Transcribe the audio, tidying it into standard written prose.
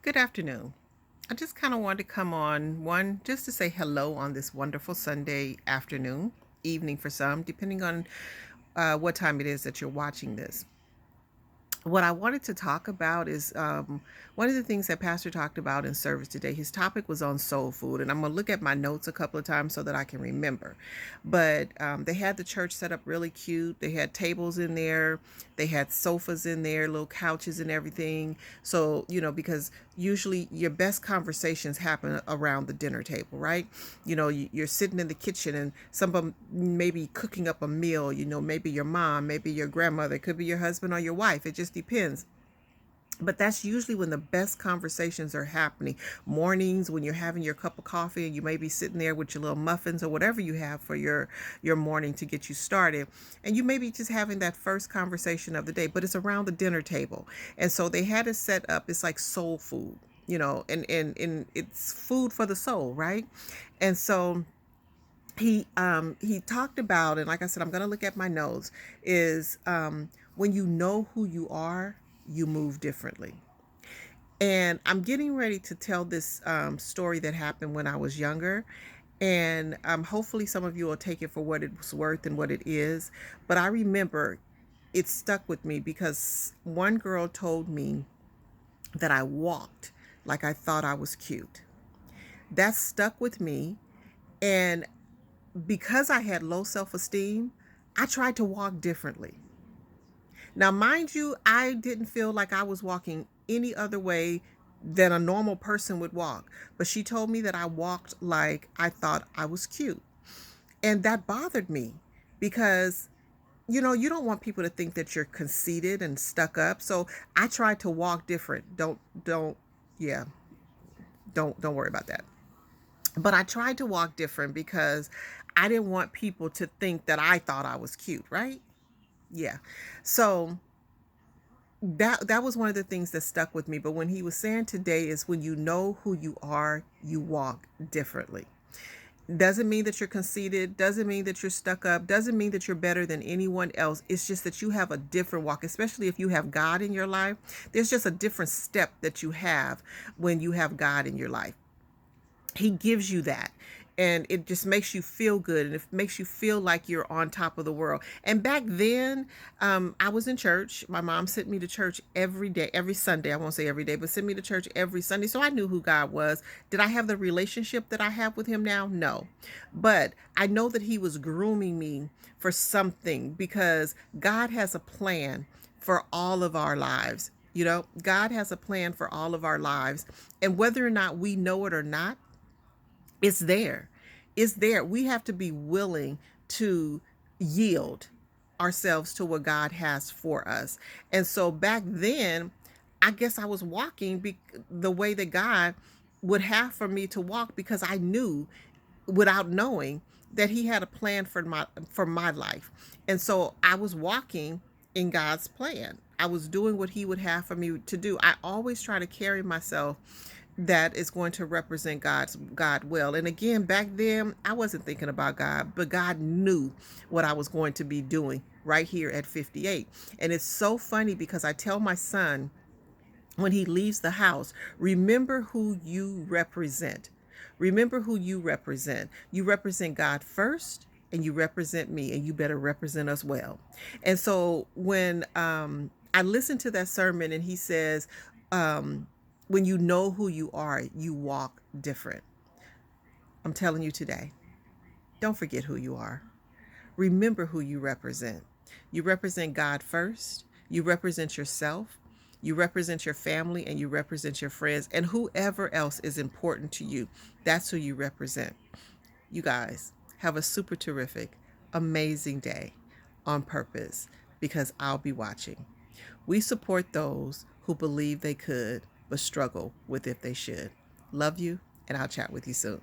Good afternoon. I just kind of wanted to come on one just to say hello on this wonderful Sunday afternoon, evening for some, depending on what time it is that you're watching this. What I wanted to talk about is one of the things that Pastor talked about in service today. His topic was on soul food, and I'm going to look at my notes a couple of times so that I can remember. But they had the church set up really cute. They had tables in there, they had sofas in there, little couches and everything. So, because usually your best conversations happen around the dinner table, right? You're sitting in the kitchen and some of them maybe cooking up a meal, maybe your mom, maybe your grandmother, it could be your husband or your wife. It just depends. But that's usually when the best conversations are happening. Mornings when you're having your cup of coffee and you may be sitting there with your little muffins or whatever you have for your morning to get you started. And you may be just having that first conversation of the day, but it's around the dinner table. And so they had it set up, it's like soul food, and it's food for the soul, right? And so he talked about, and like I said, I'm going to look at my notes, is when you know who you are, you move differently. And I'm getting ready to tell this story that happened when I was younger. And hopefully some of you will take it for what it's worth and what it is. But I remember it stuck with me because one girl told me that I walked like I thought I was cute. That stuck with me. And because I had low self esteem, I tried to walk differently. Now, mind you, I didn't feel like I was walking any other way than a normal person would walk. But she told me that I walked like I thought I was cute. And that bothered me because, you don't want people to think that you're conceited and stuck up. So I tried to walk different. Yeah, don't worry about that. But I tried to walk different because I didn't want people to think that I thought I was cute, right? Yeah. So that was one of the things that stuck with me. But when he was saying today is when you know who you are, you walk differently. Doesn't mean that you're conceited, doesn't mean that you're stuck up, doesn't mean that you're better than anyone else. It's just that you have a different walk, especially if you have God in your life. There's just a different step that you have when you have God in your life. He gives you that, and it just makes you feel good, and it makes you feel like you're on top of the world. And back then, I was in church. My mom sent me to church every day, every Sunday. I won't say every day, but sent me to church every Sunday, so I knew who God was. Did I have the relationship that I have with him now? No. But I know that he was grooming me for something, because God has a plan for all of our lives. God has a plan for all of our lives, and whether or not we know it or not, it's there. It's there. We have to be willing to yield ourselves to what God has for us. And so back then, I guess I was walking the way that God would have for me to walk, because I knew without knowing that he had a plan for my life. And so I was walking in God's plan. I was doing what he would have for me to do. I always try to carry myself that is going to represent God well. And again, back then I wasn't thinking about God, but God knew what I was going to be doing right here at 58. And it's so funny because I tell my son when he leaves the house, remember who you represent. Remember who you represent. You represent God first, and you represent me, and you better represent us well. And so when I listened to that sermon, and he says, when you know who you are, you walk different. I'm telling you today, don't forget who you are. Remember who you represent. You represent God first, you represent yourself, you represent your family, and you represent your friends, and whoever else is important to you. That's who you represent. You guys have a super terrific, amazing day on purpose, because I'll be watching. We support those who believe they could but struggle with if they should. Love you, and I'll chat with you soon.